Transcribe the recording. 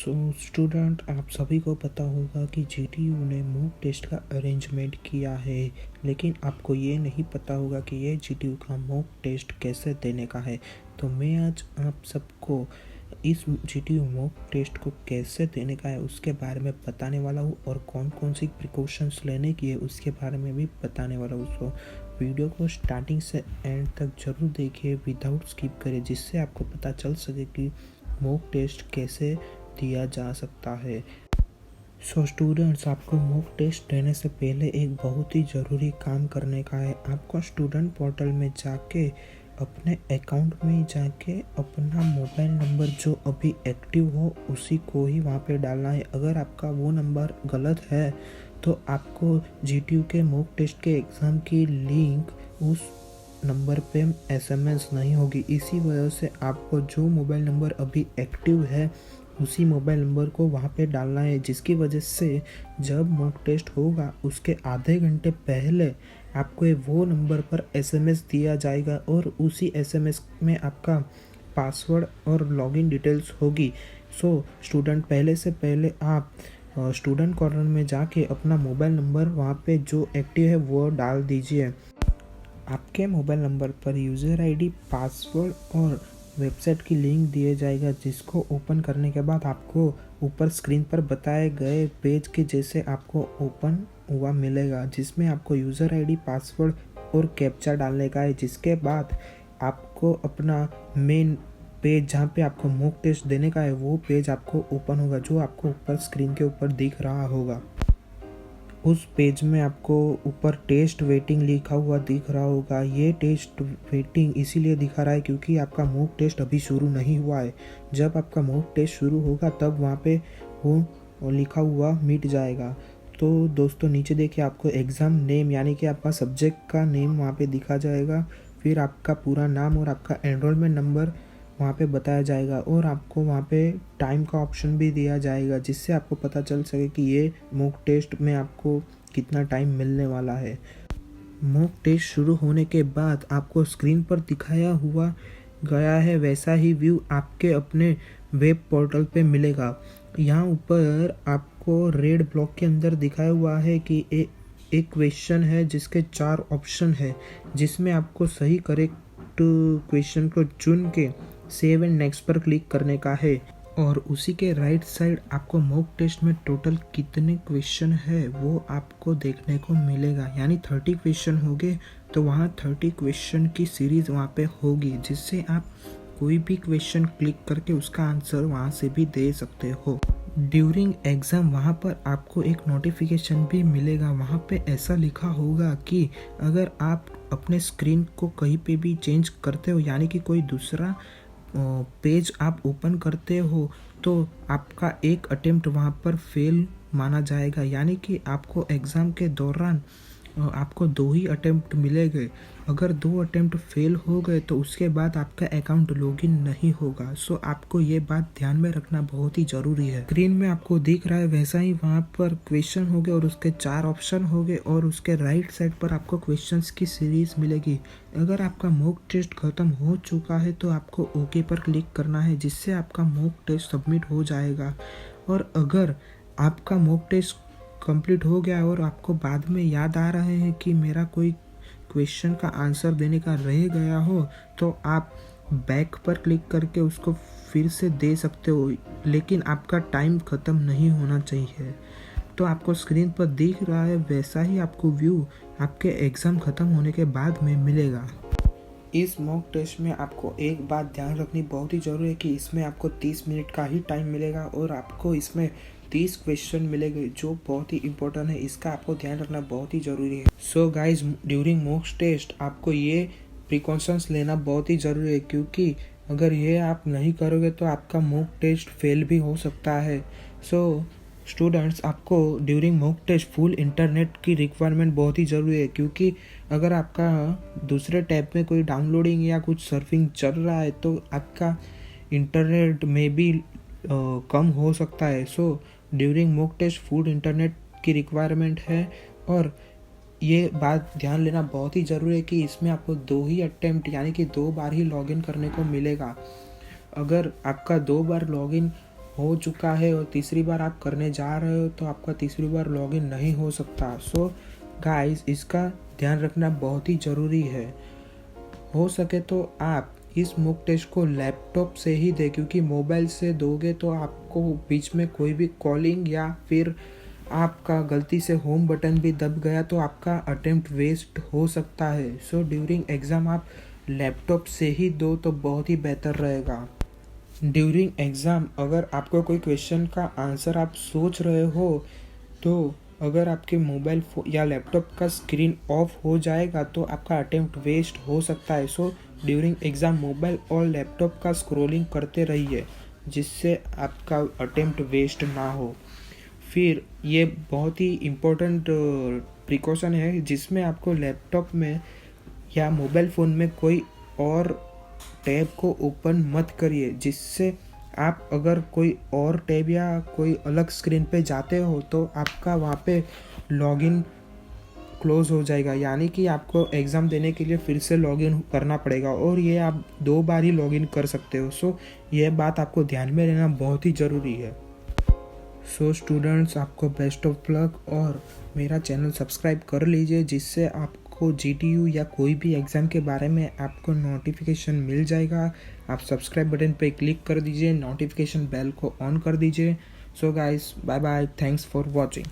Student, आप सभी को पता होगा कि जीटीयू ने मॉक टेस्ट का अरेंजमेंट किया है, लेकिन आपको ये नहीं पता होगा कि ये जीटीयू का मॉक टेस्ट कैसे देने का है। तो मैं आज आप सबको इस जीटीयू मॉक टेस्ट को कैसे देने का है उसके बारे में बताने वाला हूँ, और कौन कौन सी प्रिकॉशंस लेने की है उसके बारे में भी बताने वाला हूँ। सो वीडियो को स्टार्टिंग से एंड तक जरूर देखिए विदाउट स्किप करें, जिससे आपको पता चल सके कि मॉक टेस्ट कैसे दिया जा सकता है। सो स्टूडेंट्स, आपको मॉक टेस्ट देने से पहले एक बहुत ही ज़रूरी काम करने का है। आपको स्टूडेंट पोर्टल में जाके अपने अकाउंट में जाके अपना मोबाइल नंबर जो अभी एक्टिव हो उसी को ही वहाँ पे डालना है। अगर आपका वो नंबर गलत है तो आपको जीटीयू के मॉक टेस्ट के एग्ज़ाम की लिंक उस नंबर पे एसएमएस नहीं होगी। इसी वजह से आपको जो मोबाइल नंबर अभी एक्टिव है उसी मोबाइल नंबर को वहाँ पे डालना है, जिसकी वजह से जब मॉक टेस्ट होगा उसके आधे घंटे पहले आपको वो नंबर पर एसएमएस दिया जाएगा, और उसी एसएमएस में आपका पासवर्ड और लॉगिन डिटेल्स होगी। सो स्टूडेंट, पहले से पहले आप स्टूडेंट कॉर्नर में जाके अपना मोबाइल नंबर वहाँ पे जो एक्टिव है वो डाल दीजिए। आपके मोबाइल नंबर पर यूज़र आईडी, पासवर्ड और वेबसाइट की लिंक दिया जाएगा, जिसको ओपन करने के बाद आपको ऊपर स्क्रीन पर बताए गए पेज के जैसे आपको ओपन हुआ मिलेगा, जिसमें आपको यूज़र आईडी, पासवर्ड और कैप्चा डालने का है। जिसके बाद आपको अपना मेन पेज जहाँ पे आपको मॉक टेस्ट देने का है वो पेज आपको ओपन होगा, जो आपको ऊपर स्क्रीन के ऊपर दिख रहा होगा। उस पेज में आपको ऊपर टेस्ट वेटिंग लिखा हुआ दिख रहा होगा। ये टेस्ट वेटिंग इसीलिए दिखा रहा है क्योंकि आपका मॉक टेस्ट अभी शुरू नहीं हुआ है। जब आपका मॉक टेस्ट शुरू होगा तब वहाँ पे वो लिखा हुआ मिट जाएगा। तो दोस्तों, नीचे देखिए आपको एग्ज़ाम नेम यानी कि आपका सब्जेक्ट का नेम वहाँ पे दिखा जाएगा। फिर आपका पूरा नाम और आपका एनरोलमेंट नंबर वहाँ पे बताया जाएगा, और आपको वहाँ पे टाइम का ऑप्शन भी दिया जाएगा, जिससे आपको पता चल सके कि ये मॉक टेस्ट में आपको कितना टाइम मिलने वाला है। मॉक टेस्ट शुरू होने के बाद आपको स्क्रीन पर दिखाया हुआ गया है वैसा ही व्यू आपके अपने वेब पोर्टल पे मिलेगा। यहाँ ऊपर आपको रेड ब्लॉक के अंदर दिखाया हुआ है कि एक क्वेश्चन है जिसके 4 ऑप्शन है, जिसमें आपको सही करेक्ट क्वेश्चन को चुन के सेव एंड नेक्स्ट पर क्लिक करने का है। और उसी के राइट साइड आपको मॉक टेस्ट में टोटल कितने क्वेश्चन है वो आपको देखने को मिलेगा। यानी 30 क्वेश्चन होंगे तो वहाँ 30 क्वेश्चन की सीरीज वहाँ पे होगी, जिससे आप कोई भी क्वेश्चन क्लिक करके उसका आंसर वहाँ से भी दे सकते हो। ड्यूरिंग एग्ज़ाम वहाँ पर आपको एक नोटिफिकेशन भी मिलेगा। वहाँ पे ऐसा लिखा होगा कि अगर आप अपने स्क्रीन को कहीं पे भी चेंज करते हो, यानी कि कोई दूसरा पेज आप ओपन करते हो, तो आपका एक अटेम्प्ट वहाँ पर फेल माना जाएगा। यानी कि आपको एग्ज़ाम के दौरान आपको 2 ही अटेम्प्ट मिलेंगे। अगर 2 अटेम्प्ट फेल हो गए तो उसके बाद आपका अकाउंट लॉगिन नहीं होगा। सो आपको ये बात ध्यान में रखना बहुत ही ज़रूरी है। स्क्रीन में आपको दिख रहा है वैसा ही वहाँ पर क्वेश्चन होंगे और उसके 4 ऑप्शन होंगे, और उसके राइट साइड पर आपको क्वेश्चंस की सीरीज मिलेगी। अगर आपका मॉक टेस्ट ख़त्म हो चुका है तो आपको ओके पर क्लिक करना है, जिससे आपका मॉक टेस्ट सबमिट हो जाएगा। और अगर आपका मॉक टेस्ट कंप्लीट हो गया और आपको बाद में याद आ रहे हैं कि मेरा कोई क्वेश्चन का आंसर देने का रह गया हो, तो आप बैक पर क्लिक करके उसको फिर से दे सकते हो, लेकिन आपका टाइम ख़त्म नहीं होना चाहिए। तो आपको स्क्रीन पर दिख रहा है वैसा ही आपको व्यू आपके एग्ज़ाम ख़त्म होने के बाद में मिलेगा। इस मॉक टेस्ट में आपको एक बात ध्यान रखनी बहुत ही ज़रूरी है कि इसमें आपको 30 मिनट का ही टाइम मिलेगा, और आपको इसमें 30 क्वेश्चन मिलेंगे, जो बहुत ही इम्पोर्टेंट है। इसका आपको ध्यान रखना बहुत ही ज़रूरी है। So guys, during mock test आपको ये प्रिकॉशंस लेना बहुत ही ज़रूरी है, क्योंकि अगर ये आप नहीं करोगे तो आपका मॉक टेस्ट फेल भी हो सकता है। सो स्टूडेंट्स, आपको during mock test full internet की रिक्वायरमेंट बहुत ही ज़रूरी है, क्योंकि अगर आपका दूसरे टैब में कोई डाउनलोडिंग या कुछ सर्फिंग चल रहा है तो आपका इंटरनेट में भी कम हो सकता है। So during mock test full internet की रिक्वायरमेंट है, और ये बात ध्यान लेना बहुत ही ज़रूरी है कि इसमें आपको 2 ही अटेम्प्ट यानी कि 2 बार ही लॉगिन करने को मिलेगा। अगर आपका 2 बार लॉगिन हो चुका है और तीसरी बार आप करने जा रहे हो तो आपका तीसरी बार लॉगिन नहीं हो सकता। सो गाइस, इसका ध्यान रखना बहुत ही ज़रूरी है। हो सके तो आप इस मॉक टेस्ट को लैपटॉप से ही दें, क्योंकि मोबाइल से दोगे तो आपको बीच में कोई भी कॉलिंग या फिर आपका गलती से होम बटन भी दब गया तो आपका अटेम्प्ट वेस्ट हो सकता है। सो ड्यूरिंग एग्ज़ाम आप लैपटॉप से ही दो तो बहुत ही बेहतर रहेगा। ड्यूरिंग एग्ज़ाम अगर आपको कोई क्वेश्चन का आंसर आप सोच रहे हो तो अगर आपके मोबाइल या लैपटॉप का स्क्रीन ऑफ हो जाएगा तो आपका अटेम्प्ट वेस्ट हो सकता है। सो ड्यूरिंग एग्ज़ाम मोबाइल और लैपटॉप का स्क्रॉलिंग करते रहिए, जिससे आपका अटेम्प्ट वेस्ट ना हो। फिर ये बहुत ही इम्पोर्टेंट प्रिकॉशन है, जिसमें आपको लैपटॉप में या मोबाइल फ़ोन में कोई और टैब को ओपन मत करिए, जिससे आप अगर कोई और टैब या कोई अलग स्क्रीन पे जाते हो तो आपका वहाँ पे लॉगिन क्लोज हो जाएगा, यानी कि आपको एग्ज़ाम देने के लिए फिर से लॉगिन करना पड़ेगा और ये आप 2 बार ही लॉगिन कर सकते हो। सो ये बात आपको ध्यान में रहना बहुत ही ज़रूरी है। सो स्टूडेंट्स, आपको बेस्ट ऑफ लक और मेरा चैनल सब्सक्राइब कर लीजिए, जिससे आपको जीटीयू या कोई भी एग्ज़ाम के बारे में आपको नोटिफिकेशन मिल जाएगा। आप सब्सक्राइब बटन पे क्लिक कर दीजिए, नोटिफिकेशन बेल को ऑन कर दीजिए। So guys, bye bye, thanks for watching.